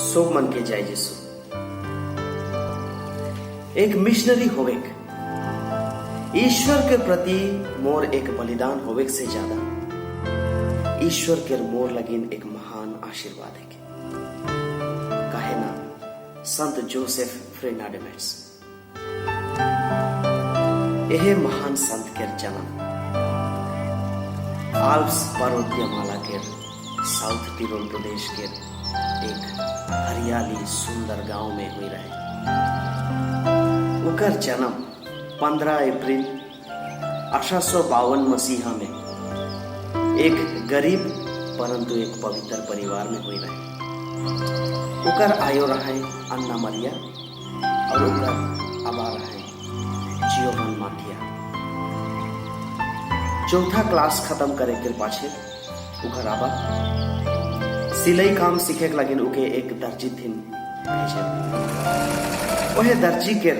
सोब मन के जय जिसु एक मिशनरी होवेक ईश्वर के प्रति मोर एक बलिदान होवेक से ज्यादा ईश्वर के मोर लगिन एक महान आशीर्वाद है कहे ना संत जोसेफ फ्रेनाडेमेट्स। यह महान संत के जन्म आल्प्स पर्वतीयमाला के साउथ टिरोल प्रदेश के एक हरियाली सुंदर गांव में हुई रहे। उकर जन्म 15 अप्रैल 1852 मसीहा में एक गरीब परंतु एक पवित्र परिवार में हुई रहे। उकर आयो रहे अन्ना मरिया और उकर अबा रहे जियोहन माथिया। चौथा क्लास खत्म करे के पाछे उकर आबा सिलाई काम सीखे के लगिन उके एक दर्जी थिन भेजे। वह दर्जी के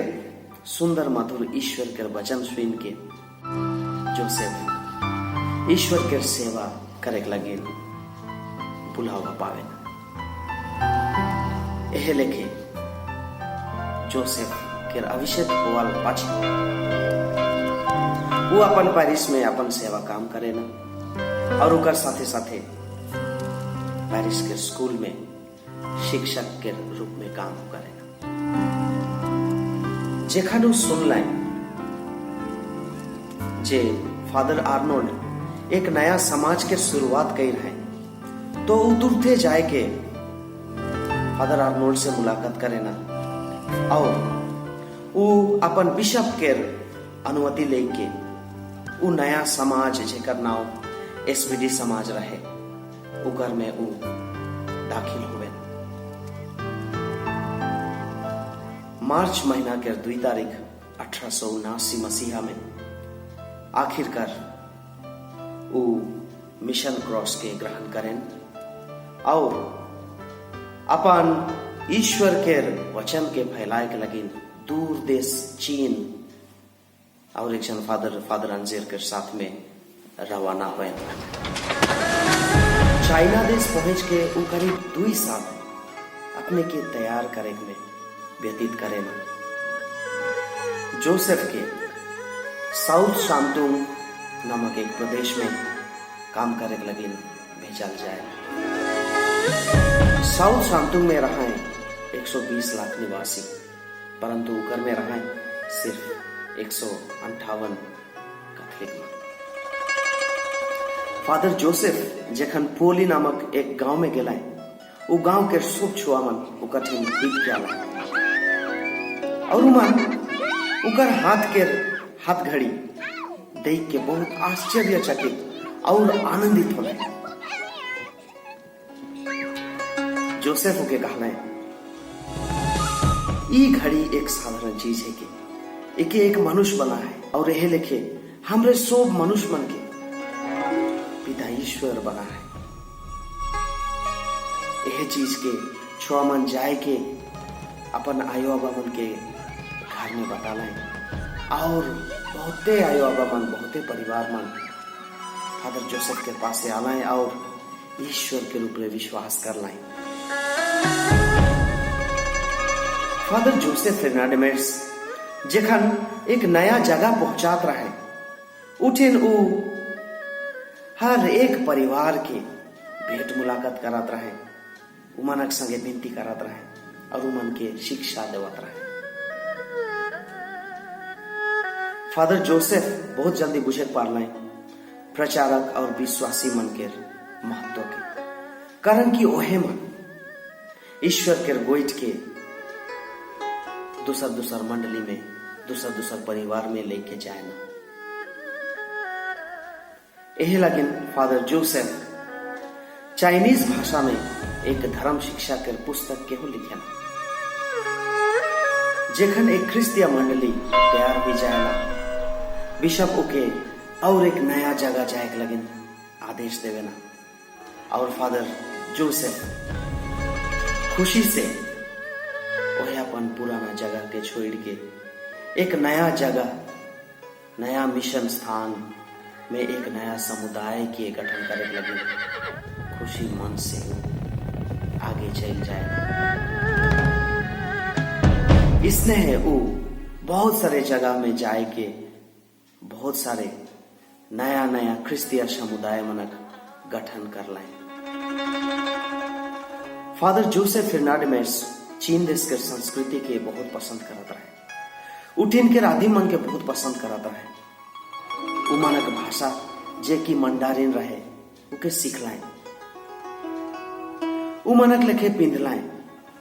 सुंदर मधुर ईश्वर के वचन सुन के जोसेफ ईश्वर के सेवा करे के लगिन बुलावा पावे। यह लेखे जोसेफ के अभिषेक होवाल पाछे वो अपन पेरिस में अपन सेवा काम करे ना और उकर साथे साथे पेरिस के स्कूल में शिक्षक के रूप में काम करे ना। जेखन सुन लाए जे फादर आर्नोल्ड एक नया समाज के शुरुआत कर रहे तो उतरते जाए के फादर आर्नोल्ड से मुलाकात करे ना और वो अपन बिशप के अनुमति लेके वो नया समाज जेकर नाम एसबीडी समाज रहे उकर में वो दाखिल हुए। मार्च महीना के 2 तारीख 1879 मसीहा में आखिरकार वो मिशन क्रॉस के ग्रहण करें और अपन ईश्वर के वचन के फैलाए के लगिन दूर देश चीन और एक जन फादर अंजीर के साथ में रवाना हुए। चाइना देश पहुंच के वो करीब 2 साल अपने के तैयार करे में व्यतीत करे ना। जोसेफ के साउथ शांतुंग नामक एक प्रदेश में काम करे लगिन भेजल जाए। साउथ शांतुंग में रहा 120 लाख निवासी परंतु उकर में रहा सिर्फ 158 कैथोलिक। फादर जोसेफ जखन पोली नामक एक गांव में गेला वो गांव के शुभ छुआमन उकर ठिन पीट के आला और उकर हाथ घड़ी देख के बहुत आश्चर्यचकित और आनंदित होले। जोसेफ के कहना है ई घड़ी एक साधारण चीज है कि एक मनुष्य बना है और यह लिखे हमरे सब मनुष्य मन के पिता ईश्वर बना है। यह चीज के छुआ मन जाए के अपन आयो अबा मन के घर में बता लाए और बहुते आयो अबा मन बहुते परिवार मन फादर जोसेफ के पास से आलाए और ईश्वर के रूप में विश्वास कर लाए। फादर जोसेफ फ्रेनाडेमेट्स जखन एक नया जगह पहुंचात रहे उठिन उ हर एक परिवार के भेंट मुलाकात करत रहे उमनक संगे विनती करत रहे और उमन के शिक्षा देवत रहे। फादर जोसेफ बहुत जल्दी बुझे पारलाए प्रचारक और विश्वासी मन के महत्व के कारण कि ओहे मन ईश्वर के गोइठ के दूसर मंडली में दूसर परिवार में लेके जाए ना। यही लगिन फादर जोसेफ चाइनीज भाषा में एक धर्म शिक्षा के पुस्तक के हो लिखे ना। जेखन एक ख्रिस्तीय मंडली तैयार हो जाए ना बिशप ओके और एक नया जगह जाए के लगिन आदेश देवे ना और फादर जोसेफ खुशी से वह अपन पुराना जगह के छोड़ के एक नया जगह नया मिशन स्थान में एक नया समुदाय के गठन करे लगे खुशी मन से आगे चल जाए। इसने वो बहुत सारे जगह में जाए के बहुत सारे नया नया ख्रिस्तीय समुदाय मनक गठन कर लाए। फादर जोसेफ फर्नांडिस चीन देश के संस्कृति के बहुत पसंद करता है। उठिन के आदि मन के बहुत पसंद करता है। उ मनक भाषा जे की मंडारिन रहे उके सीख लाए। उ मनक लेके पिंध लाए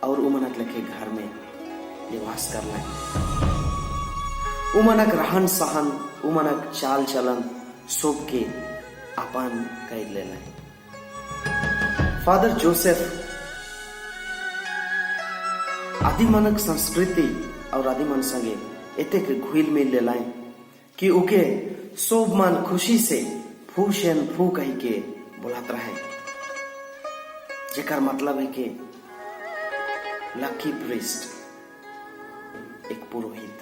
और उ मनक लेके घर में निवास कर लाए। उ मनक रहन सहन उ मनक चाल चलन सब के अपन कर ले लाए। फादर जोसेफ आदि मनक संस्कृति और आदि मन संगे एतेक घुल मिल ले लाए कि उके सोब मन खुशी से फूशन फू कही के बुलात रहे, जेकर मतलब है कि लकी प्रीस्ट, एक पुरोहित।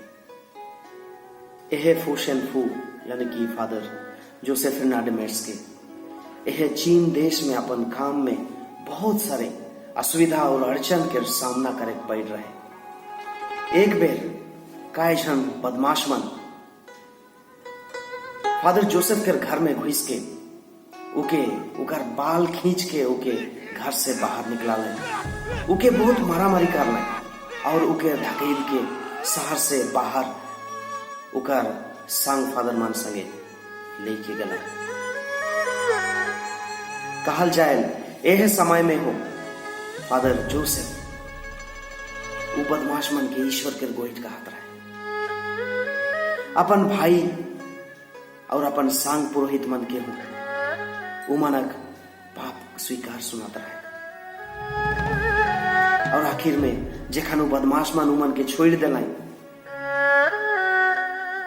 यह फूशन फू यानी कि फादर जोसेफ फर्नांडिस के यह चीन देश में अपन काम में बहुत सारे असुविधा और अड़चन के सामना करे पड़ रहे। एक बेर काय जन बदमाश मन फादर जोसेफ के घर में घुस के उकर बाल खींच के उके घर से बाहर निकला ले, उके बहुत मारामारी कर ले और उके धकेल के शहर से बाहर उकर संग फादर मान संगे लेके गला। कहल जाए यह समय में हो फादर जोसेफ उ बदमाश मन के ईश्वर के गोइठ कहत रहे। अपन भाई और अपन सांग पुरोहित मन के हो उ मनक पाप स्वीकार सुनाता रहे और आखिर में जेखन उ बदमाश मन उ मन के छोड़ दिलाई,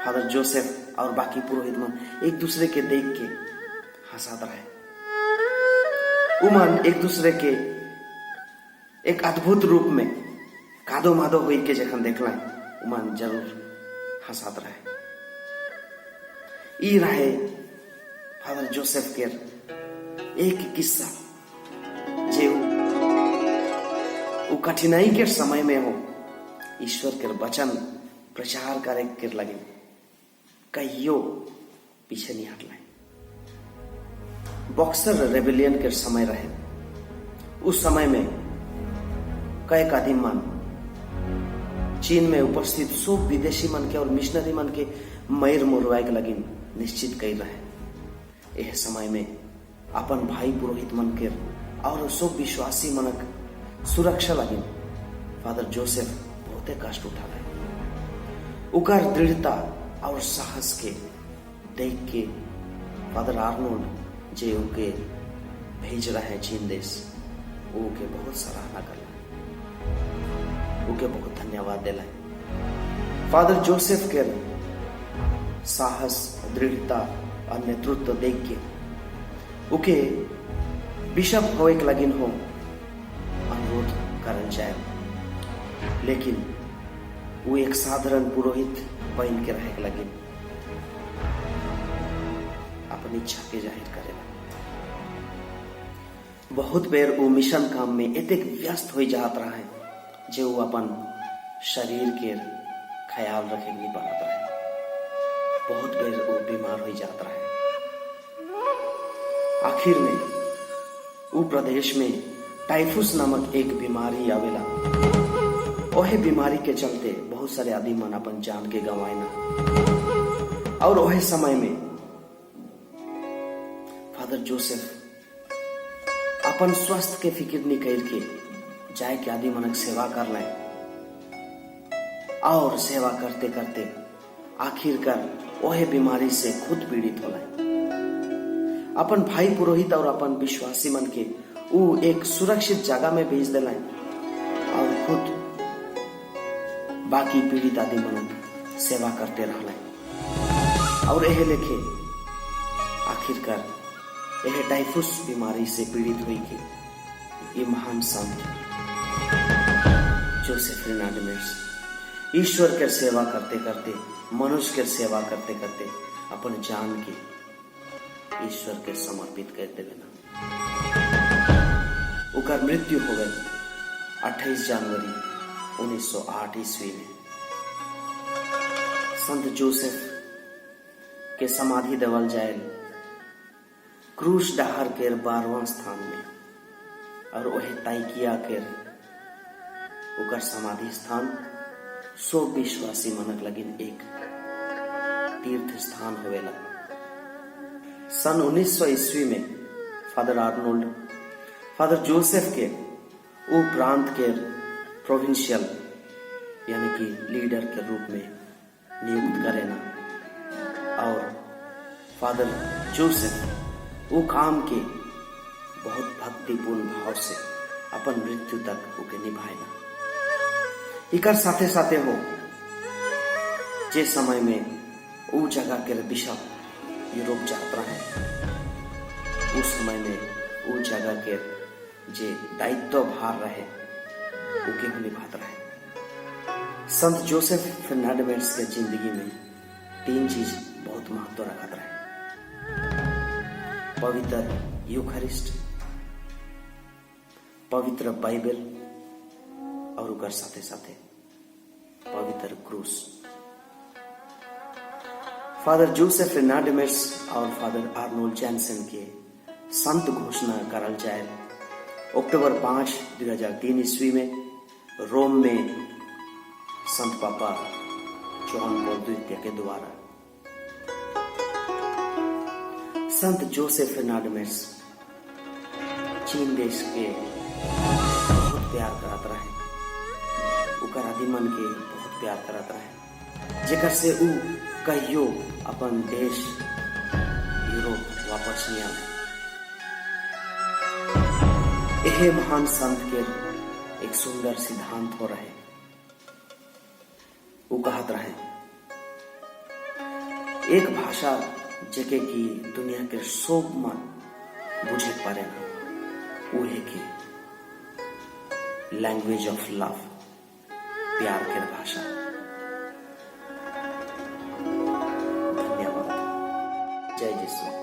फादर जोसेफ और बाकी पुरोहित मन एक दूसरे के देख के हंसात रहे। उ मन एक दूसरे के एक अद्भुत रूप में कादो मादो हुई के जखन देखला उ मन जरूर हंसात रहे। ई रहे फादर जोसेफ के एक किस्सा जे उ कठिनाई के समय में हो ईश्वर के वचन प्रचार करे के लगे कहियो पीछे नहीं हट लाए। बॉक्सर रेबेलियन के समय रहे। उस समय में कई आदिम मन चीन में उपस्थित सब विदेशी मन के और मिशनरी मन के मैर मुरवाए के लगी निश्चित कर रहे। यह समय में अपन भाई पुरोहित मन के और सब विश्वासी मनक सुरक्षा लगी फादर जोसेफ बहुते कष्ट उठा रहे। उकर दृढ़ता और साहस के देख के फादर आर्नोल्ड जे उके भेज रहे हैं चीन देश, उके बहुत सराहना कर उके बहुत धन्यवाद दिला। फादर जोसेफ के साहस दृढ़ता और नेतृत्व देख के उके बिशप होए के लगिन हो अनुरोध करल जाए, लेकिन वो एक साधारण पुरोहित बन के रहे के लगिन अपनी इच्छा के जाहिर करेला। बहुत बेर वो मिशन काम में एतेक व्यस्त हो जात रहा है जो वो अपन शरीर के ख्याल रखे नहीं पात रहे। बहुत बेर वो बीमार हो जात रहे। आखिर में वो प्रदेश में टाइफus नामक एक बीमारी आवेला। वह बीमारी के चलते बहुत सारे आदमी मन अपन जान के गंवाए ना। और वह समय में फादर जोसेफ अपन स्वास्थ्य के फिक्र नहीं करके जाए के आदि मनक सेवा कर लाए और सेवा करते करते आखिरकार वह बीमारी से खुद पीड़ित हो लाए। अपन भाई पुरोहित और अपन विश्वासी मन के वो एक सुरक्षित जगह में भेज दिलाए और खुद बाकी पीड़ित आदि मनक सेवा करते रहलाए। और यह लेखे आखिरकार यह टाइफus बीमारी से पीड़ित हुई कि ये महान संत जोसेफ फर्नांडिस ईश्वर के सेवा करते करते, मनुष्य के सेवा करते करते अपन जान के ईश्वर के समर्पित कर देवे ना। उकर मृत्यु हो गई। 28 जनवरी 1908 ईस्वी में संत जोसेफ के समाधि देवल जायल क्रूस डहार के 12वां स्थान में और वह ताइकिया के उकर समाधि स्थान 100 विश्वासी मनक लगिन एक तीर्थ स्थान होवेला। सन 1900 ईस्वी में फादर आर्नोल्ड फादर जोसेफ के वो प्रांत के प्रोविंशियल यानी कि लीडर के रूप में नियुक्त करेना और फादर जोसेफ वो काम के बहुत भक्तिपूर्ण भाव से अपन मृत्यु तक उके निभाएना। इकर साथे साथे हो जे समय में वो जगह के बिशप यूरोप यात्रा है उस समय में वो जगह के जे दायित्व भार रहे उके हम निभात रहे। संत जोसेफ फर्नांडिस के जिंदगी में 3 चीज बहुत महत्व रखत रहे। पवित्र यूखरिस्ट, पवित्र बाइबल और उकर साथे साथे पवित्र क्रूस। फादर जोसेफ फर्नांडिस और फादर आर्नोल्ड जैनसन के संत घोषणा करल जाए अक्टूबर 5, 2003 ईस्वी में रोम में संत पापा जॉन पॉल द्वितीय के द्वारा। संत जोसेफ फर्नांडिस चीन देश के बहुत प्यार करत रहे, उकर आदिमन के बहुत प्यार करत रहे, जेकर से उ कहियो अपन देश यूरोप वापस नहीं आए। यह महान संत के एक सुंदर सिद्धांत हो रहे, वो कहत रहे एक भाषा जेके की दुनिया के सब मन बुझे पारे ना वो है कि लैंग्वेज ऑफ लव, प्यार के भाषा। धन्यवाद। जय यीशु।